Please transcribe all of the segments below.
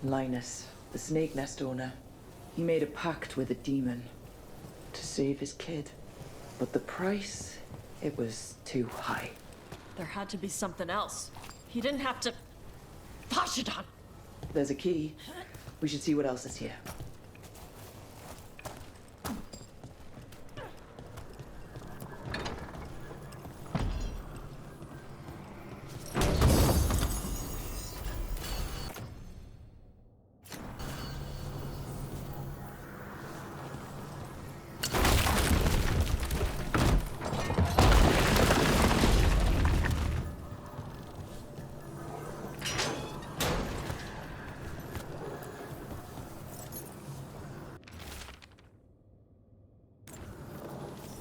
Linus, the snake nest owner, he made a pact with a demon to save his kid. But the price, it was too high. There had to be something else. He didn't have to... Fashidan! There's a key. We should see what else is here.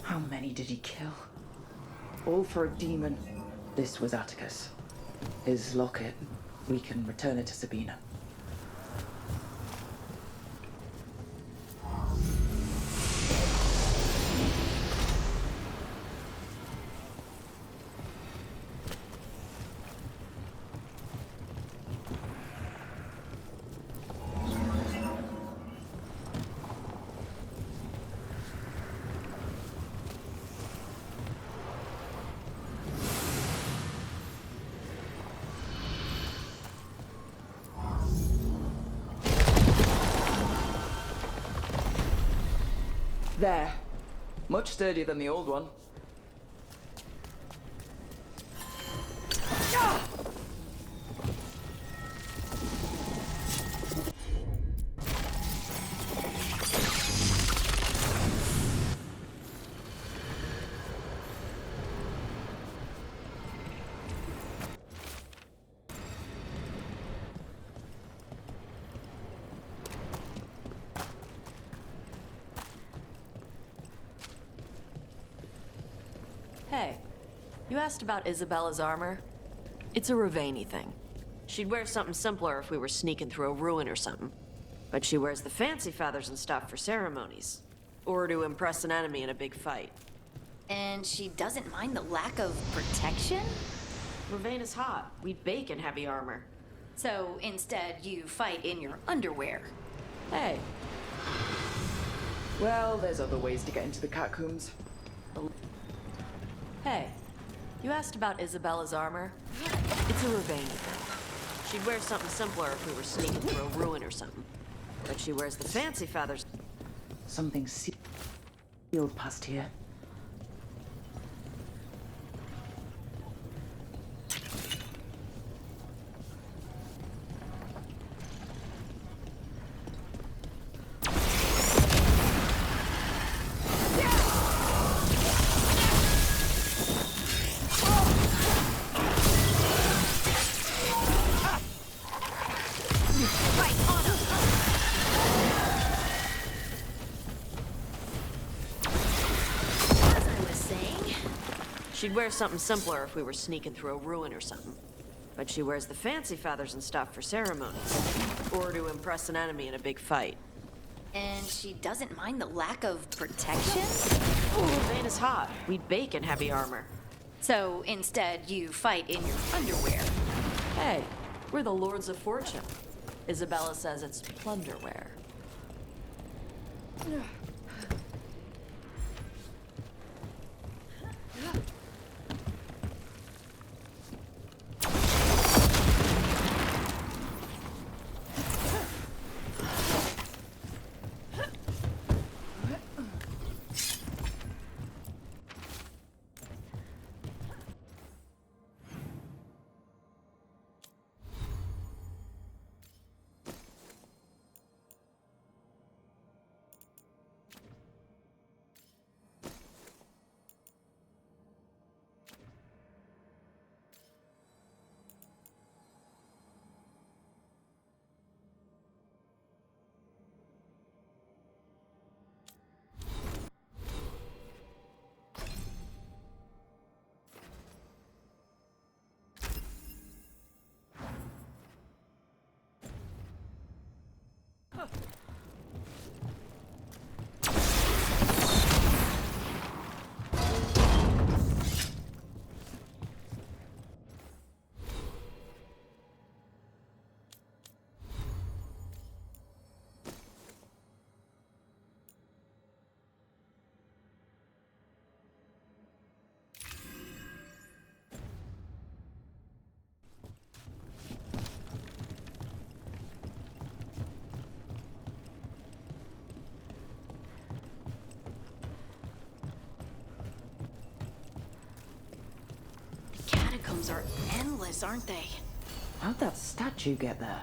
How many did he kill? All for a demon. This was Atticus. His locket. We can return it to Sabina. There. Much sturdier than the old one. Hey, you asked about Isabella's armor? It's a Ravani thing. She'd wear something simpler if we were sneaking through a ruin or something. But she wears the fancy feathers and stuff for ceremonies. Or to impress an enemy in a big fight. And she doesn't mind the lack of protection? Ravane is hot. We bake in heavy armor. So instead, you fight in your underwear. Hey, Well, there's other ways to get into the catacombs. hey, you asked about Isabella's armor? It's a Ravani thing. She'd wear something simpler if we were sneaking through a ruin or something. But she wears the fancy feathers. Something sealed past here. She'd wear something simpler if we were sneaking through a ruin or something. But she wears the fancy feathers and stuff for ceremonies. Or to impress an enemy in a big fight. And she doesn't mind the lack of protection? Ravane is hot. We bake in heavy armor. So instead, you fight in your underwear. Hey, we're the Lords of Fortune. Isabella says it's plunderwear. rooms are endless, aren't they? How'd that statue get there?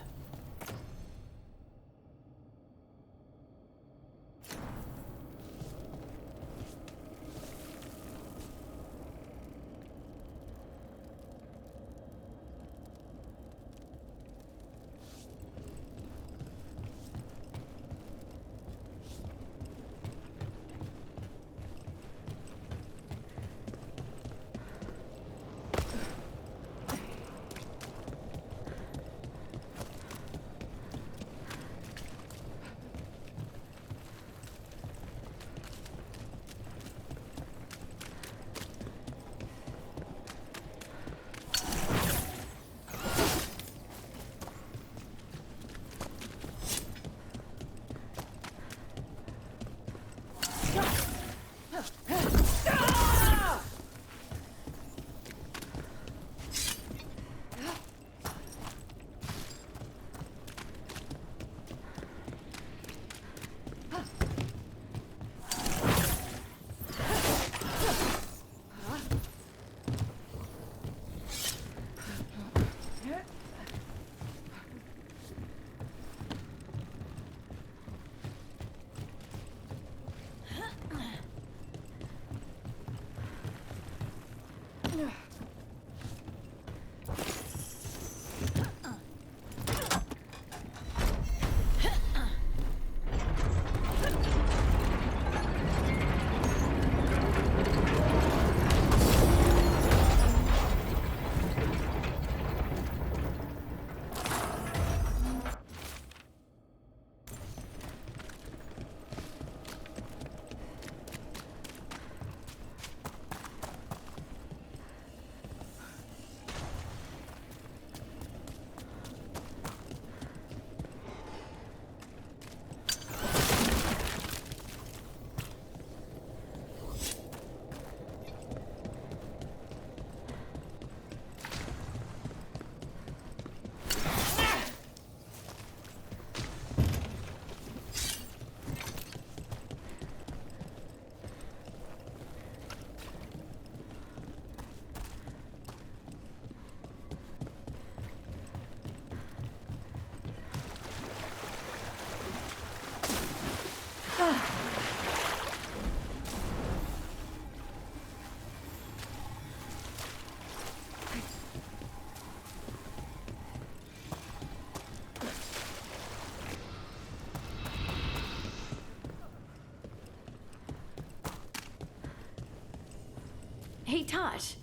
Hey, Tosh.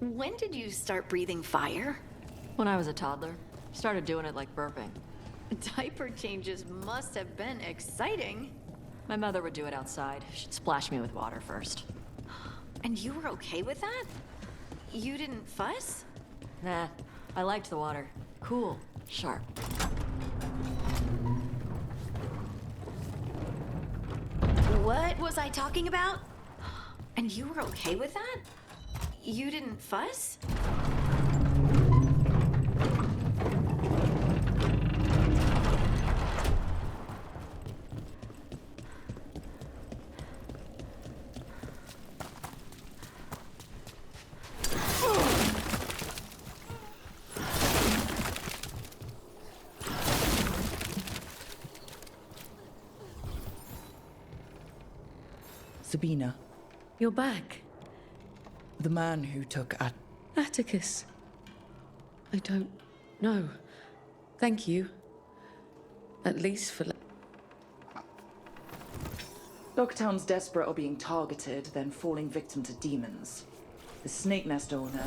When did you start breathing fire? When I was a toddler, started doing it like burping. Diaper changes must have been exciting. My mother would do it outside. She'd splash me with water first. And you were okay with that? You didn't fuss? Nah, I liked the water. Cool, sharp. What was I talking about? And you were okay with that? You didn't fuss? Sabina, You're back. the man who took Atticus. I don't know. Thank you. At least for... Dogtown's desperate or being targeted, then falling victim to demons. The snake nest owner,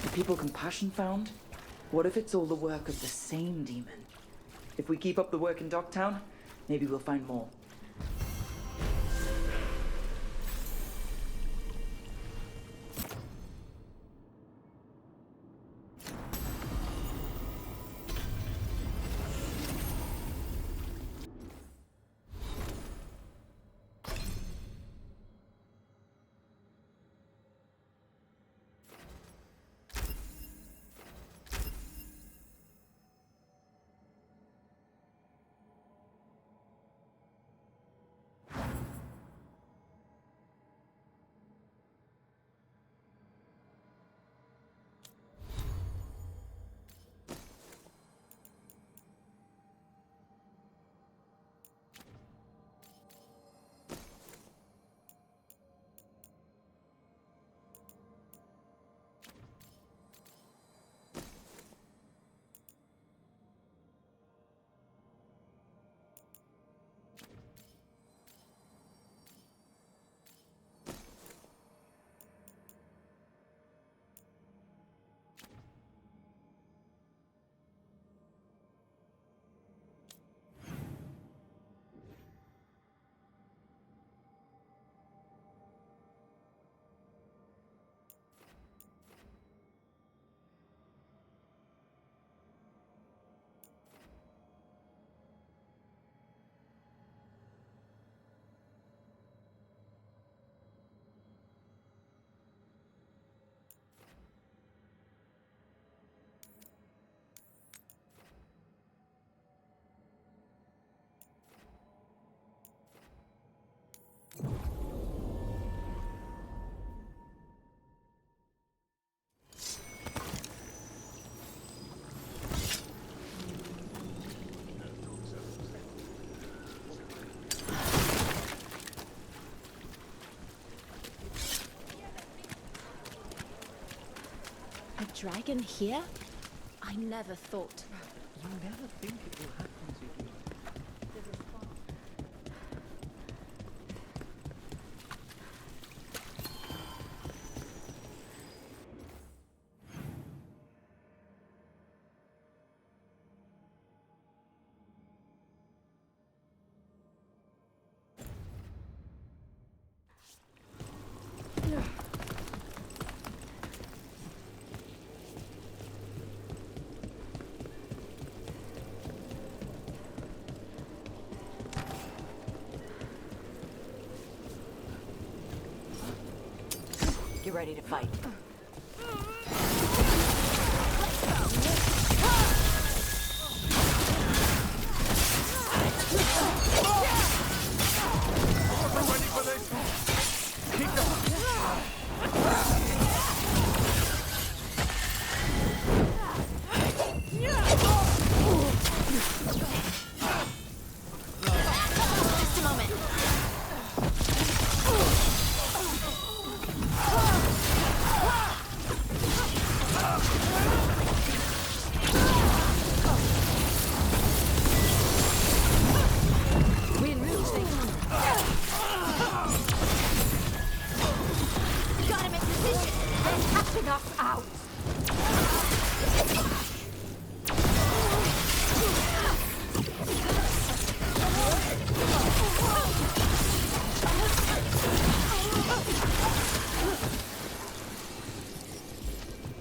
the people Compassion found. What if it's all the work of the same demon? If we keep up the work in Dogtown, maybe we'll find more. dragon here? I never thought. You never think it will happen to you. Get ready to fight. Just a moment. We're moving. Got him in position. They're catching us out.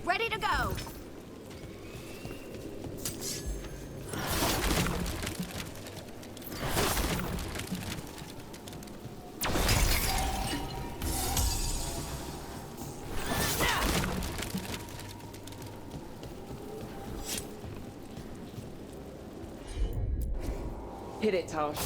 Ready to go. Hit it, Tosh.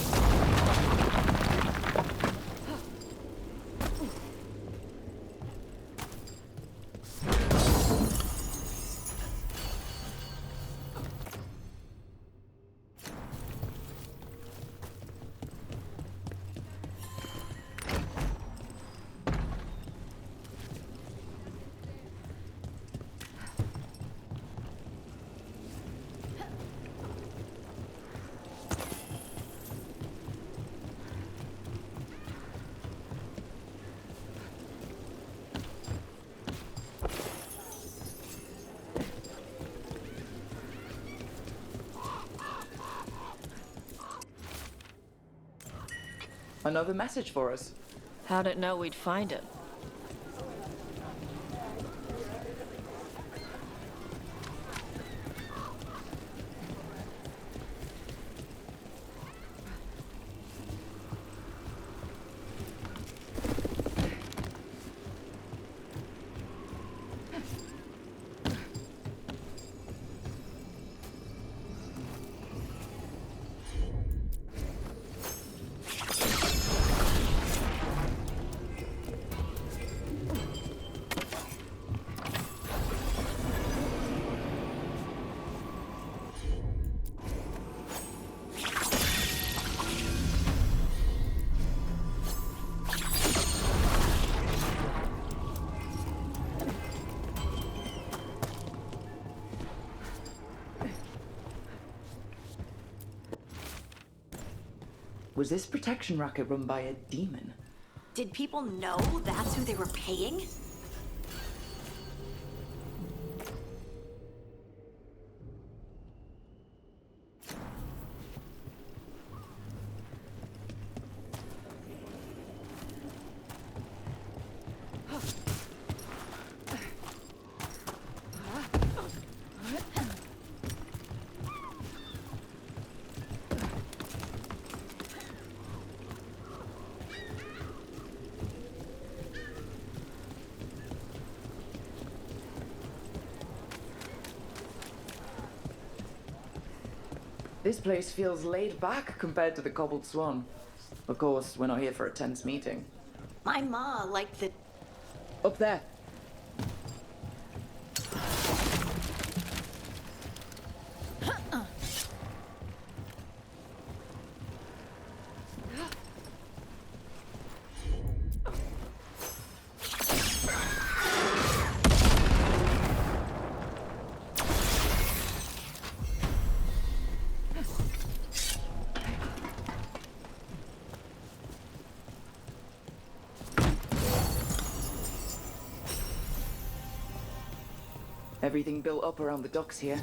Another message for us. How'd it know we'd find it? Was this protection racket run by a demon? Did people know that's who they were paying? This place feels laid back compared to the Cobbled Swan. Of course, we're not here for a tense meeting. My ma liked the... Up there. Everything built up around the docks here.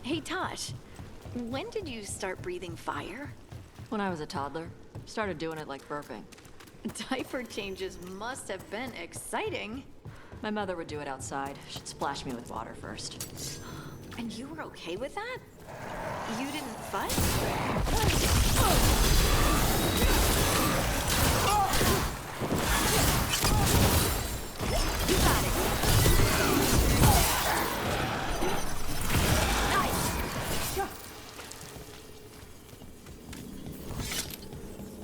Hey, Tosh. When did you start breathing fire? When I was a toddler, started doing it like burping. Diaper changes must have been exciting. My mother would do it outside. She'd splash me with water first. And you were okay with that? You didn't fuss? You got it.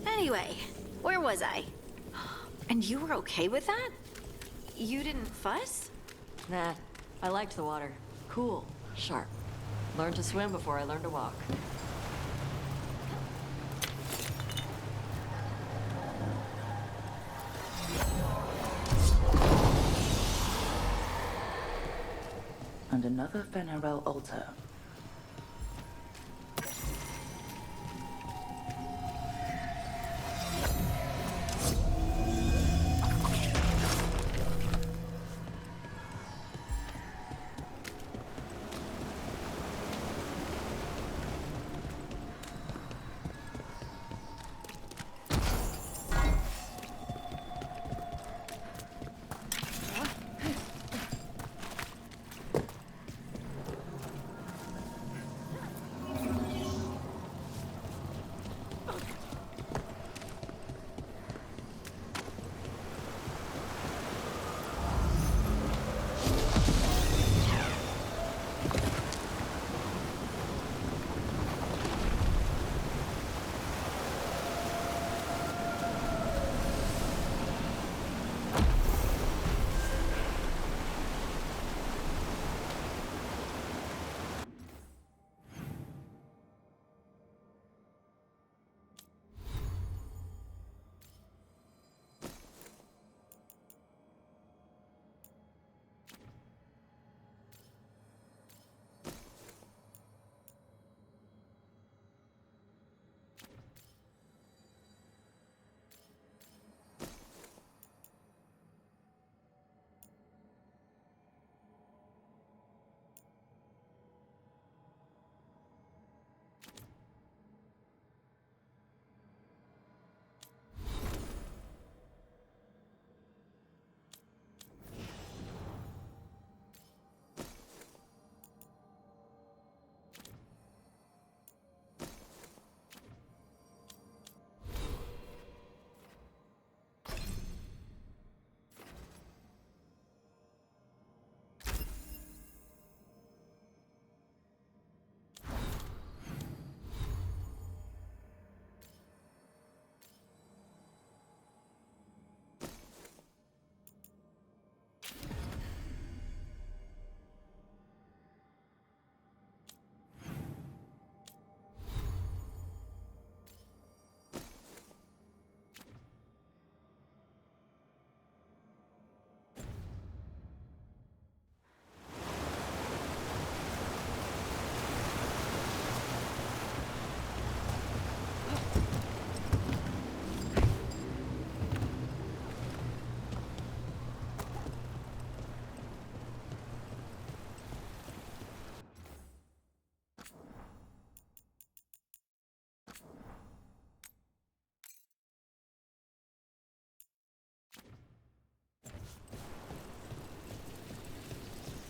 Anyway, where was I? And you were okay with that? You didn't fuss? Nah, I liked the water. Cool, sharp. Learned to swim before I learned to walk. And another Fenarel altar.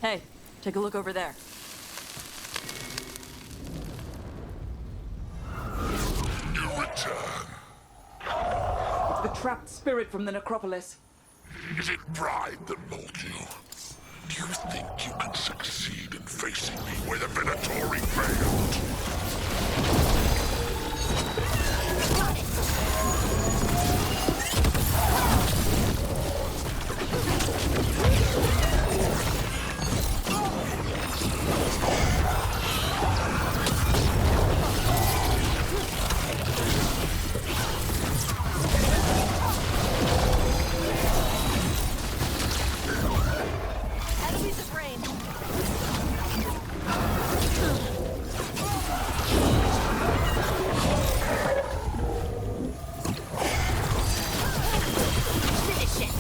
Hey, take a look over there. You return. It's the trapped spirit from the necropolis. Is it pride that mold you? Do you think you can succeed in facing me where the Venatori failed? Enemies of rain. Finish it.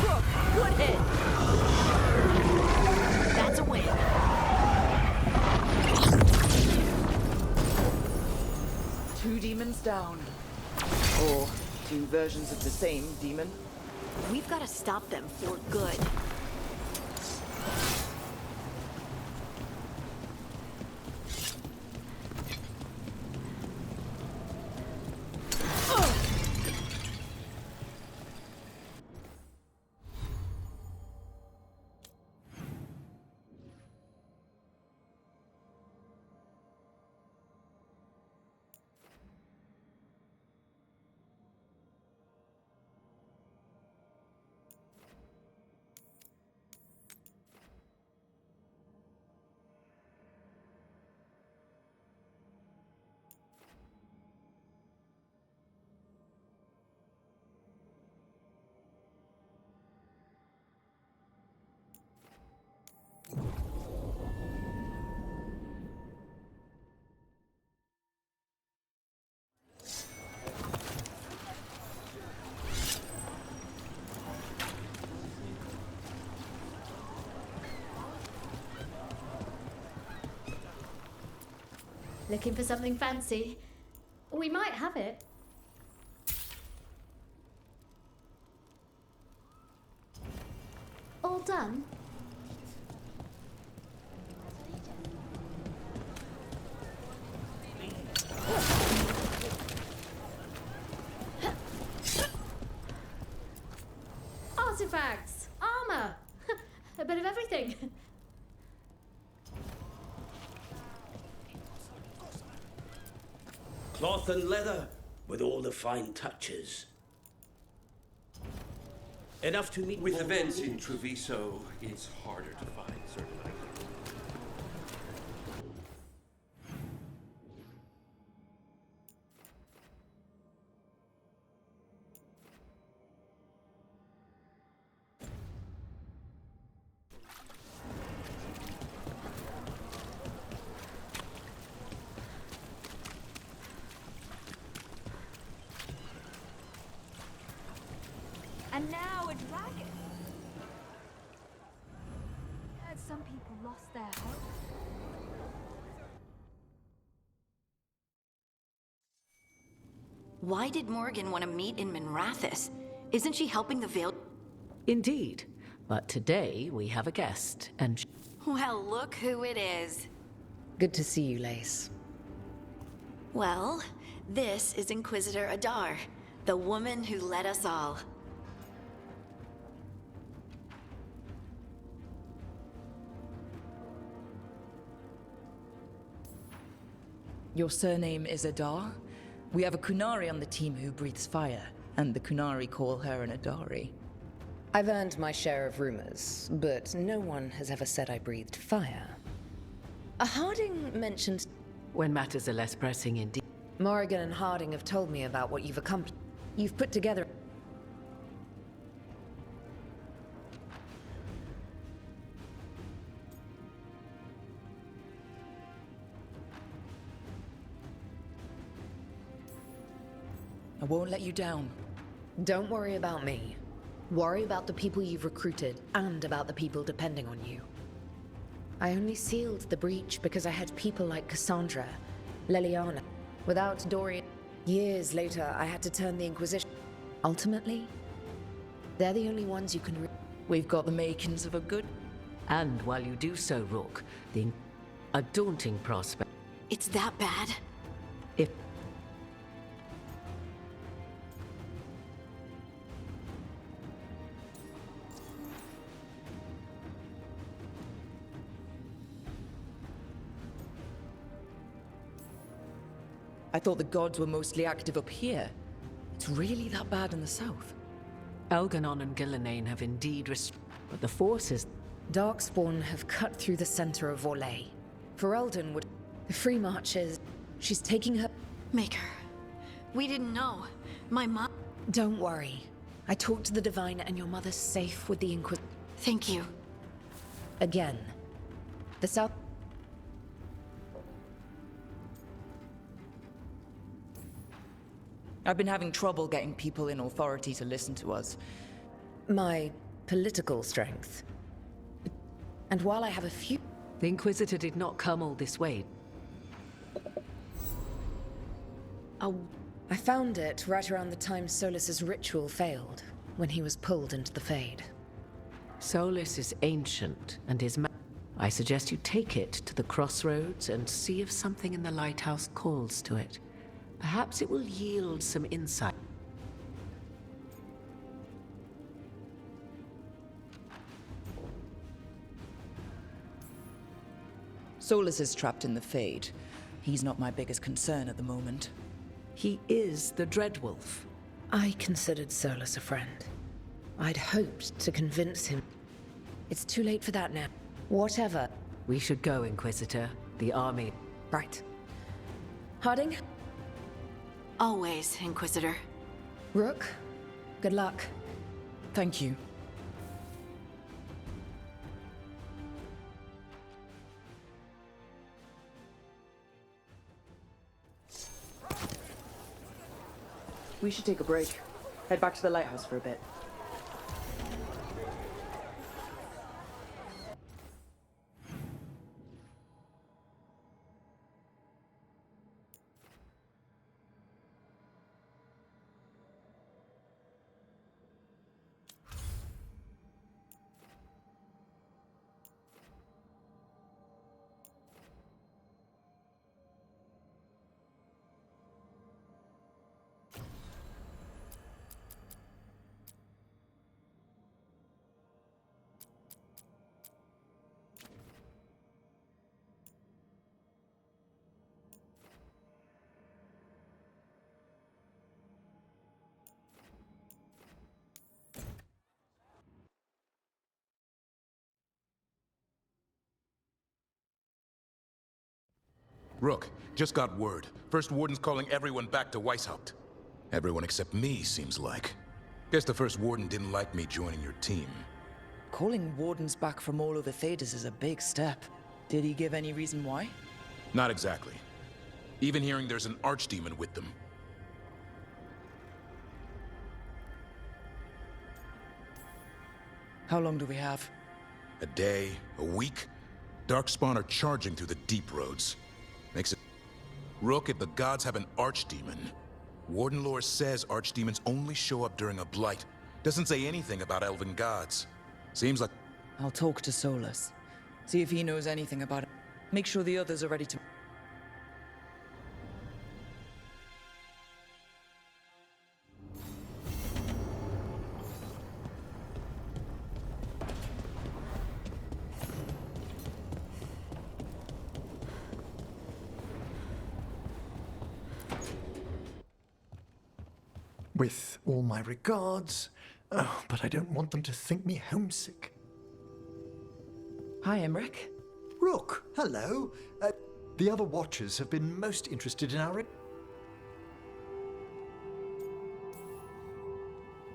Crook, good hit. That's a win. Two demons down. Or two versions of the same demon. We've got to stop them for good. Looking for something fancy? We might have it. All done? Artifacts, armor, a bit of everything. Cloth and leather, with all the fine touches. Enough to meet With all events your in needs. Treviso, it's harder to find certain items. And now a dragon. Some people lost their hope. Why did Morgan want to meet in Minrathous? Isn't she helping the Veiled? Indeed. But today we have a guest, and Well, look who it is. Good to see you, Lace. Well, this is Inquisitor Adar, the woman who led us all. Your surname is Adar? We have a Kunari on the team who breathes fire, and the Kunari call her an Adari. I've earned my share of rumors, but no one has ever said I breathed fire. A Harding mentioned when matters are less pressing indeed. Morrigan and Harding have told me about what you've accomplished. You've put together. I won't let you down. Don't worry about me. Worry about the people you've recruited, and about the people depending on you. I only sealed the breach because I had people like Cassandra, Leliana. Without Dorian, years later I had to turn the Inquisition. Ultimately, They're the only ones you can. We've got the makings of a good. And while you do so, Rook, a daunting prospect. It's that bad? If I thought the gods were mostly active up here. It's really that bad in the south. Elganon and Gillenane have indeed but the forces. Darkspawn have cut through the center of Vorlay. Ferelden would. The Free Marches. She's taking her. Maker. We didn't know. My mom. Don't worry. I talked to the Divine and your mother's safe with the Inquisition. Thank you. Again. The South. I've been having trouble getting people in authority to listen to us. My political strength. And while I have a few. The Inquisitor did not come all this way. I found it right around the time Solus's ritual failed, when he was pulled into the Fade. Solus is ancient, and I suggest you take it to the crossroads and see if something in the lighthouse calls to it. Perhaps it will yield some insight. Solus is trapped in the Fade. He's not my biggest concern at the moment. He is the Dreadwolf. I considered Solus a friend. I'd hoped to convince him. It's too late for that now. Whatever. We should go, Inquisitor. The army. Right. Harding? Always, Inquisitor. Rook, good luck. Thank you. We should take a break. Head back to the lighthouse for a bit. Rook, just got word. First Warden's calling everyone back to Weishaupt. Everyone except me, seems like. Guess the First Warden didn't like me joining your team. Calling wardens back from all over Thedas is a big step. Did he give any reason why? Not exactly. Even hearing there's an archdemon with them. How long do we have? A day, a week? Darkspawn are charging through the deep roads. Makes it... Rook, if the gods have an archdemon, Warden lore says archdemons only show up during a blight. Doesn't say anything about elven gods. Seems like... I'll talk to Solus. See if he knows anything about it. Make sure the others are ready to... With all my regards. Oh, but I don't want them to think me homesick. Hi, Emmerich. Rook, hello. The other Watchers have been most interested in our...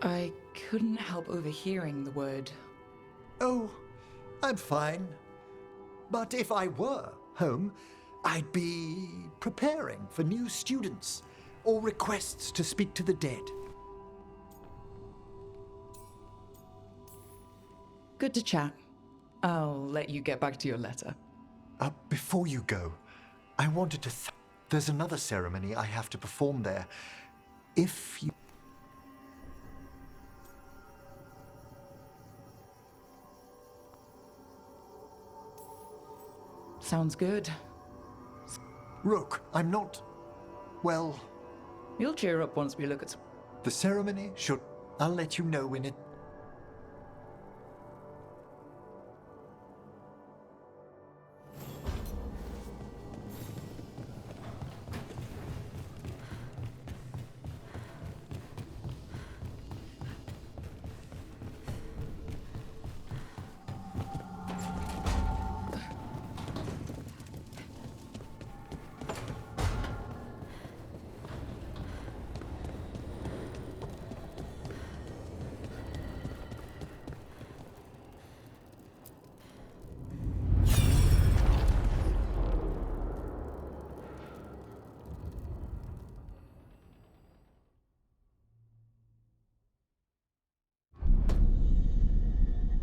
I couldn't help overhearing the word. Oh, I'm fine. But if I were home, I'd be preparing for new students or requests to speak to the dead. Good to chat. I'll let you get back to your letter. Before you go, I wanted to... There's another ceremony I have to perform there. If you... Sounds good. Rook, I'm not... well... You'll cheer up once we look at... The ceremony should... I'll let you know when it...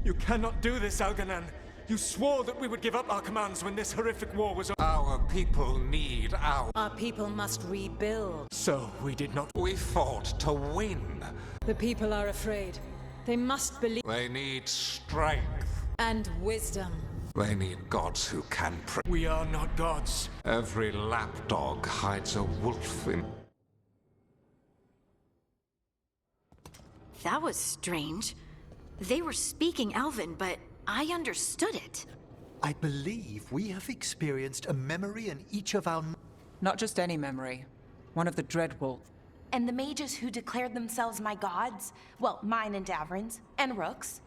You cannot do this, Algernon. You swore that we would give up our commands when this horrific war was over. Our people need Our people must rebuild. So we did not. We fought to win. The people are afraid. They must believe. They need strength. And wisdom. They need gods who can We are not gods. Every lapdog hides a wolf in... That was strange. They were speaking Elven, but I understood it. I believe we have experienced a memory in each of our... Not just any memory. One of the Dreadwolf. And the mages who declared themselves my gods? Well, mine and Davrin's, and Rook's.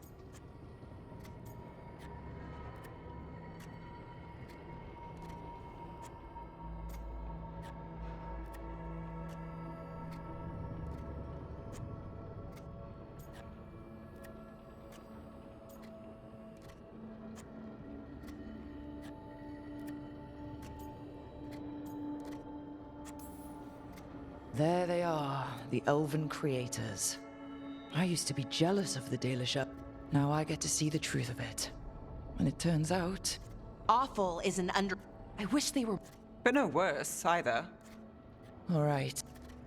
There they are, the elven creators. I used to be jealous of the Dalish. Now I get to see the truth of it. And it turns out... Awful is an under... I wish they were... But no worse, either. Alright.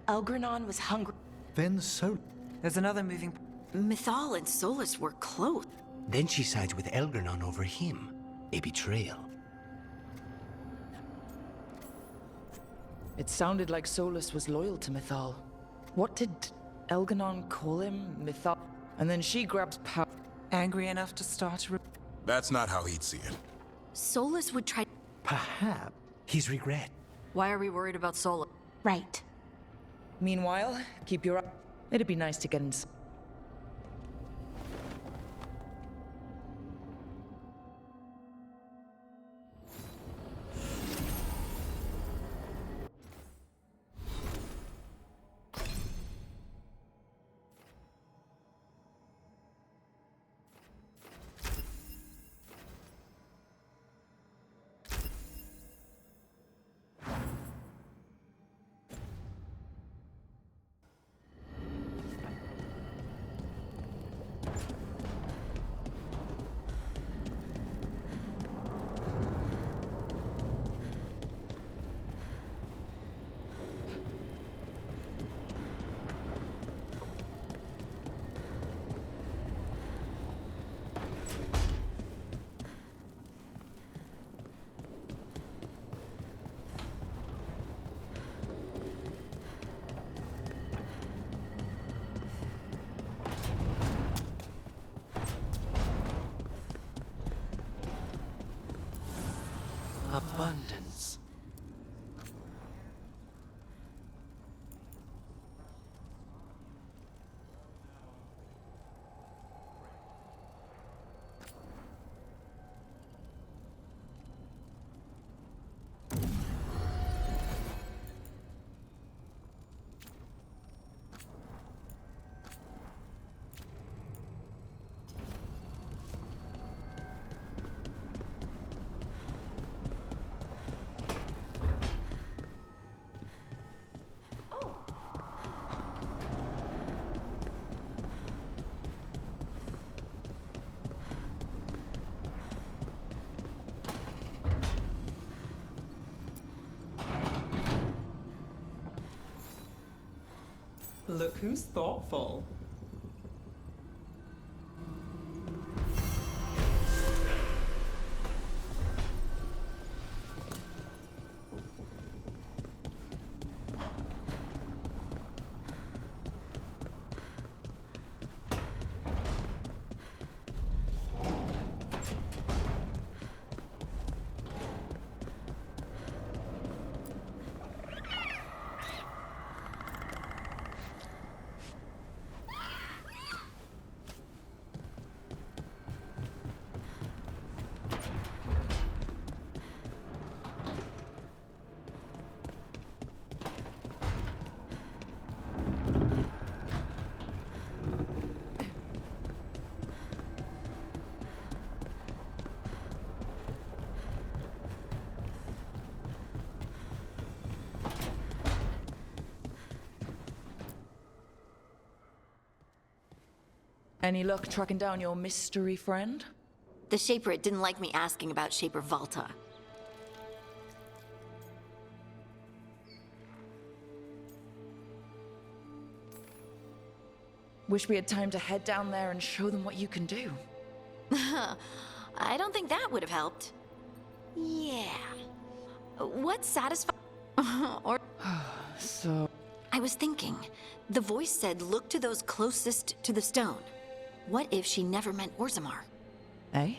Elgranon was hungry. Then so... There's another moving... Mythal and Solus were close. Then she sides with Elgranon over him. A betrayal. It sounded like Solus was loyal to Mythal. What did Elganon call him? Mythal? And then she grabs power. Angry enough to start a... That's not how he'd see it. Solus would try... Perhaps his regret. Why are we worried about Solus? Right. Meanwhile, keep your... It'd be nice to get in... Abundance. Look who's thoughtful. Any luck tracking down your mystery friend? The Shaper didn't like me asking about Shaper Volta. Wish we had time to head down there and show them what you can do. I don't think that would have helped. Yeah. What satisfies... or... So... I was thinking, the voice said look to those closest to the stone. What if she never meant Orzammar? Eh?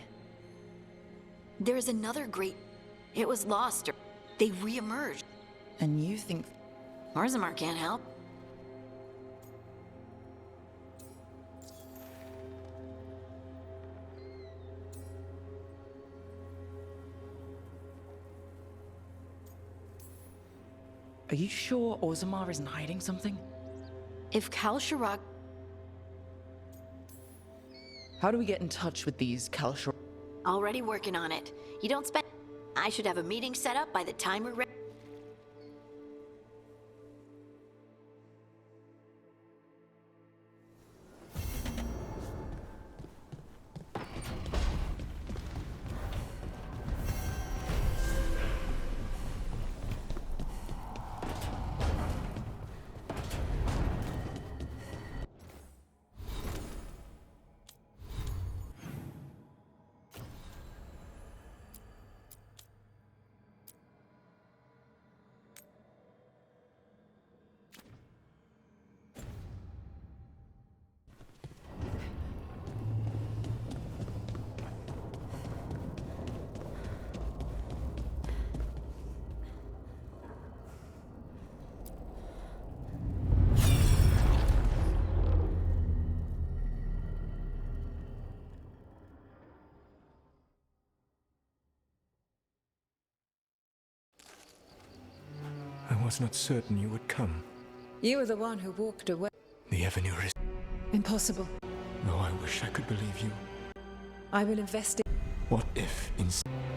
There is another great... It was lost, or they re-emerged. And you think... Orzammar can't help. Are you sure Orzammar isn't hiding something? If Kalsharak... How do we get in touch with these Kalsharak? Already working on it. You don't spend... I should have a meeting set up by the time we're ready. I was not certain you would come. You were the one who walked away. The avenue is... Impossible. Oh, I wish I could believe you. I will investigate. What if,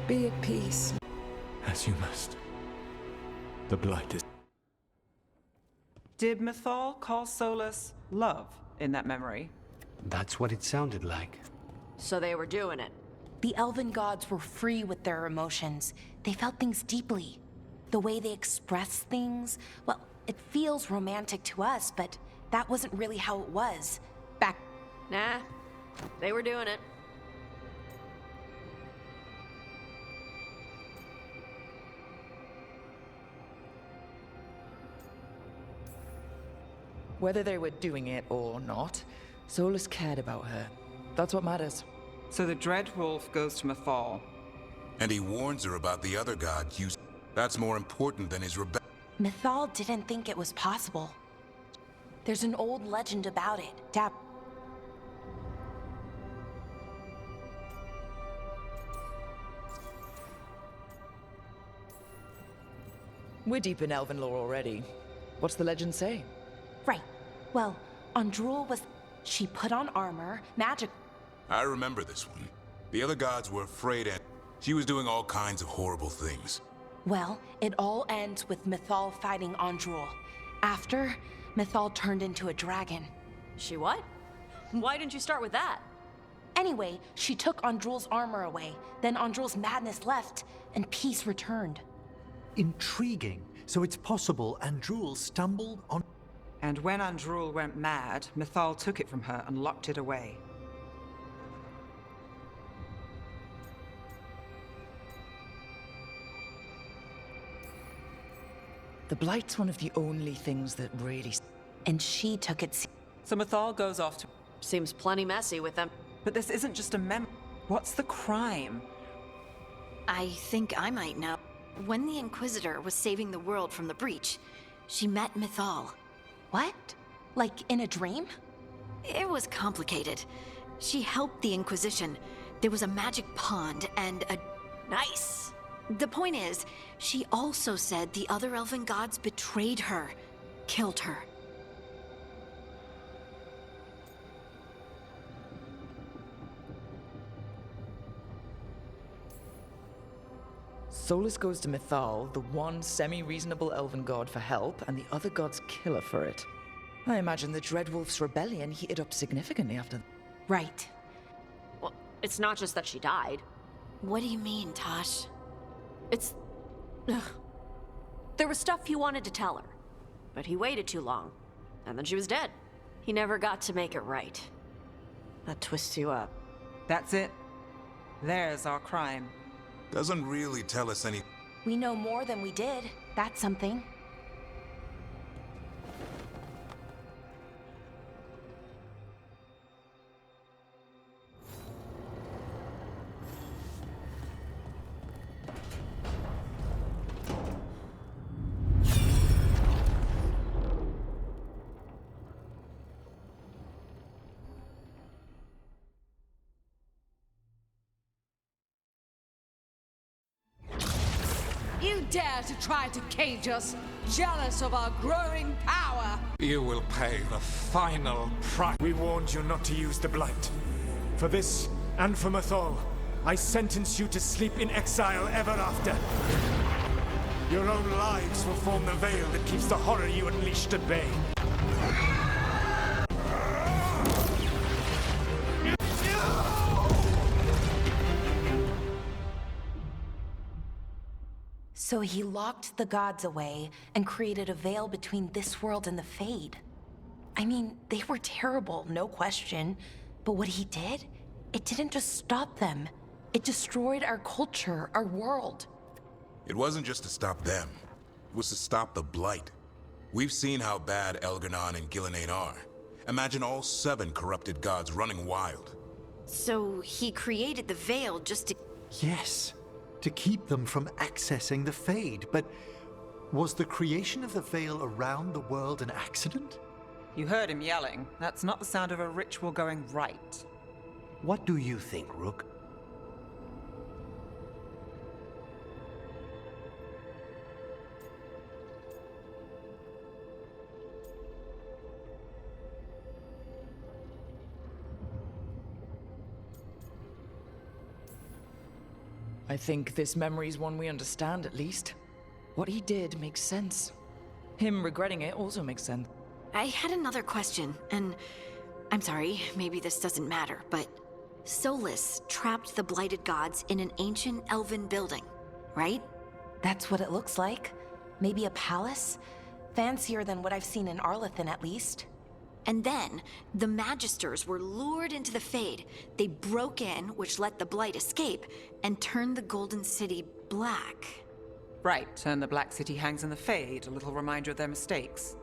Be at peace. as you must, the blight is... Did Mythal call Solus love in that memory? That's what it sounded like. So they were doing it. The elven gods were free with their emotions. They felt things deeply. The way they express things, well, it feels romantic to us, but that wasn't really how it was. Back... Nah, they were doing it. Whether they were doing it or not, Solus cared about her. That's what matters. So the Dreadwolf goes to Mythal. And he warns her about the other god using... That's more important than his rebellion. Mythal didn't think it was possible. There's an old legend about it. We're deep in elven lore already. What's the legend say? Right. Well, Andrul was... She put on armor, magic... I remember this one. The other gods were afraid and she was doing all kinds of horrible things. Well, it all ends with Mythal fighting Andrul. After, Mythal turned into a dragon. She what? Why didn't you start with that? Anyway, she took Andrul's armor away. Then Andrul's madness left, and peace returned. Intriguing. So it's possible Andrul stumbled on... And when Andrul went mad, Mythal took it from her and locked it away. The Blight's one of the only things that really... And she took it... So Mythal goes off to... Seems plenty messy with them. But this isn't just a What's the crime? I think I might know. When the Inquisitor was saving the world from the breach, she met Mythal. What? Like in a dream? It was complicated. She helped the Inquisition. There was a magic pond and a... Nice! The point is, she also said the other elven gods betrayed her, killed her. Solus goes to Mythal, the one semi-reasonable elven god, for help, and the other gods kill her for it. I imagine the Dreadwolf's rebellion heated up significantly after... Right. Well, it's not just that she died. What do you mean, Tosh? It's... Ugh. There was stuff he wanted to tell her, but he waited too long, and then she was dead. He never got to make it right. That twists you up. That's it. There's our crime. Doesn't really tell us any... We know more than we did. That's something. You dare to try to cage us, jealous of our growing power! You will pay the final price. We warned you not to use the Blight. For this, and for Mythal, I sentence you to sleep in exile ever after. Your own lives will form the veil that keeps the horror you unleashed at bay. So he locked the gods away and created a veil between this world and the Fade. I mean, they were terrible, no question. But what he did, it didn't just stop them. It destroyed our culture, our world. It wasn't just to stop them. It was to stop the Blight. We've seen how bad Elgar'nan and Gillenane are. Imagine all 7 corrupted gods running wild. So he created the veil just to... Yes, to keep them from accessing the Fade. But was the creation of the veil around the world an accident? You heard him yelling. That's not the sound of a ritual going right. What do you think, Rook? I think this memory's one we understand, at least. What he did makes sense. Him regretting it also makes sense. I had another question, and I'm sorry, maybe this doesn't matter, but Solus trapped the blighted gods in an ancient elven building, right? That's what it looks like. Maybe a palace? Fancier than what I've seen in Arlethan, at least. And then, the Magisters were lured into the Fade. They broke in, which let the Blight escape, and turned the Golden City black. Right, and the Black City hangs in the Fade, a little reminder of their mistakes.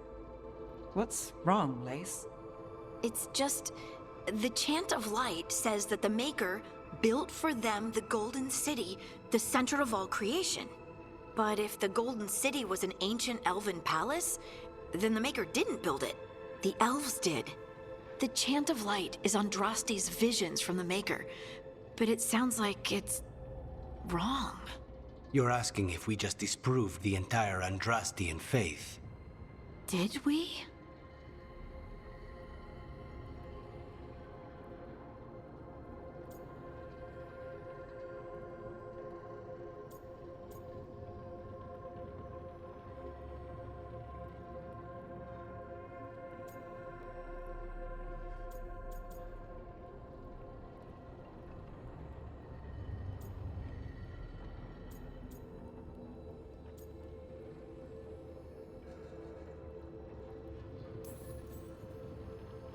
What's wrong, Lace? It's just... the Chant of Light says that the Maker built for them the Golden City, the center of all creation. But if the Golden City was an ancient elven palace, then the Maker didn't build it. The elves did. The Chant of Light is Andraste's visions from the Maker, but it sounds like it's... wrong. You're asking if we just disproved the entire Andrastian faith. Did we?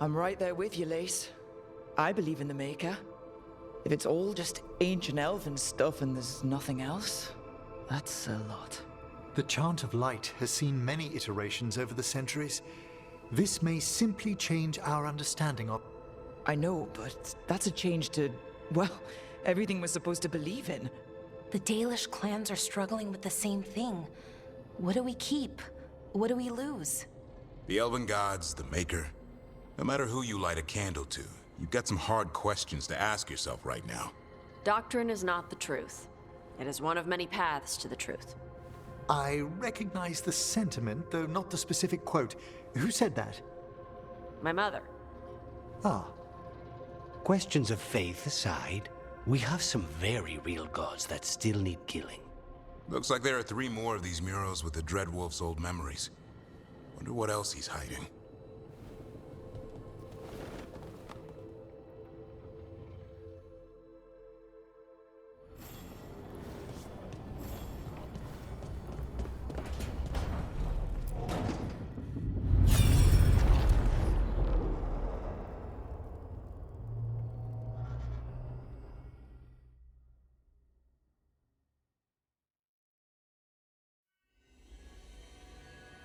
I'm right there with you, Lace. I believe in the Maker. If it's all just ancient elven stuff and there's nothing else, that's a lot. The Chant of Light has seen many iterations over the centuries. This may simply change our understanding of... I know, but that's a change to, well, everything we're supposed to believe in. The Dalish clans are struggling with the same thing. What do we keep? What do we lose? The Elven Gods, the Maker. No matter who you light a candle to, you've got some hard questions to ask yourself right now. Doctrine is not the truth. It is one of many paths to the truth. I recognize the sentiment, though not the specific quote. Who said that? My mother. Ah. Questions of faith aside, we have some very real gods that still need killing. Looks like there are 3 more of these murals with the Dreadwolf's old memories. Wonder what else he's hiding.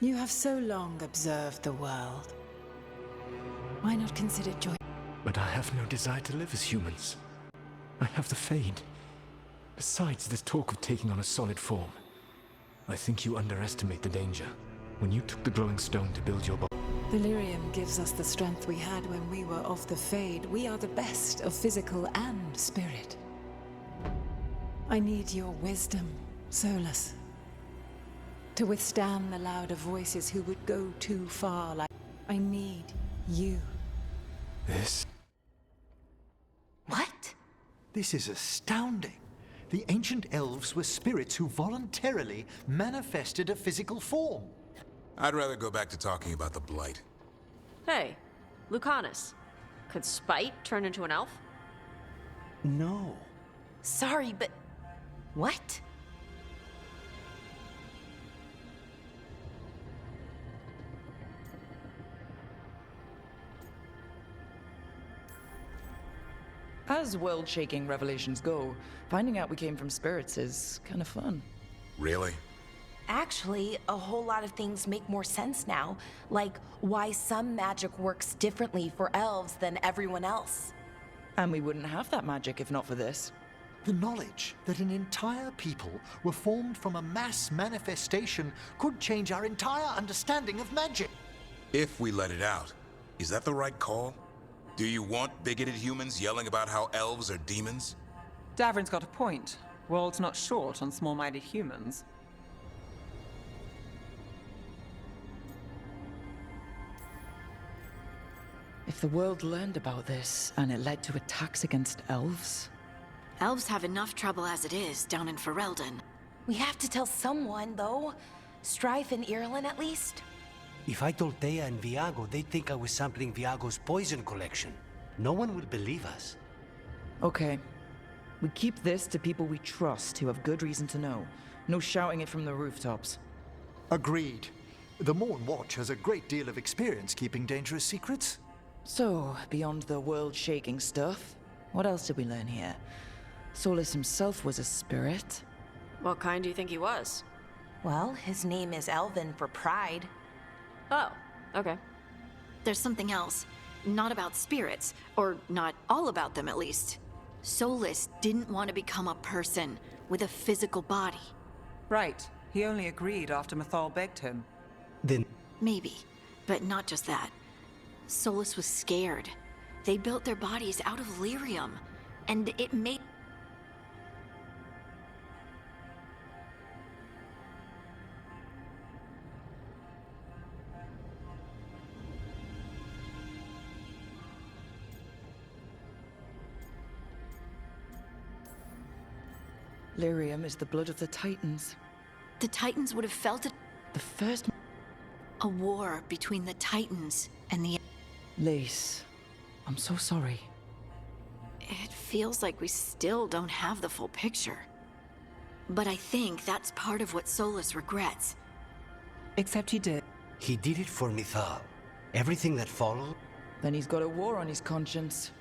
You have so long observed the world. Why not consider joy? But I have no desire to live as humans. I have the Fade. Besides, there's talk of taking on a solid form. I think you underestimate the danger. When you took the glowing stone to build your body. The lyrium gives us the strength we had when we were of the Fade. We are the best of physical and spirit. I need your wisdom, Solus. To withstand the louder voices who would go too far. Like I need you. This? What? This is astounding. The ancient elves were spirits who voluntarily manifested a physical form. I'd rather go back to talking about the Blight. Hey, Lucanus. Could Spite turn into an elf? No. Sorry, but... what? As world-shaking revelations go, finding out we came from spirits is kind of fun. Really? Actually, a whole lot of things make more sense now, like why some magic works differently for elves than everyone else. And we wouldn't have that magic if not for this. The knowledge that an entire people were formed from a mass manifestation could change our entire understanding of magic. If we let it out, is that the right call? Do you want bigoted humans yelling about how elves are demons? Davrin's got a point. World's not short on small-minded humans. If the world learned about this, and it led to attacks against elves... Elves have enough trouble as it is down in Ferelden. We have to tell someone, though. Strife and Irulan, at least. If I told Thea and Viago, they'd think I was sampling Viago's poison collection. No one would believe us. Okay. We keep this to people we trust who have good reason to know. No shouting it from the rooftops. Agreed. The Morn Watch has a great deal of experience keeping dangerous secrets. So, beyond the world-shaking stuff, what else did we learn here? Solus himself was a spirit. What kind do you think he was? Well, his name is Elven for pride. Oh, okay. There's something else. Not about spirits, or not all about them at least. Solus didn't want to become a person with a physical body. Right. He only agreed after Mathal begged him. Then... Maybe, but not just that. Solus was scared. They built their bodies out of lyrium, and it made... Lyrium is the blood of the Titans. The Titans would have felt it. The first... A war between the Titans and the... Lace, I'm so sorry. It feels like we still don't have the full picture. But I think that's part of what Solus regrets. Except he did. He did it for Mithal. Everything that followed... Then he's got a war on his conscience.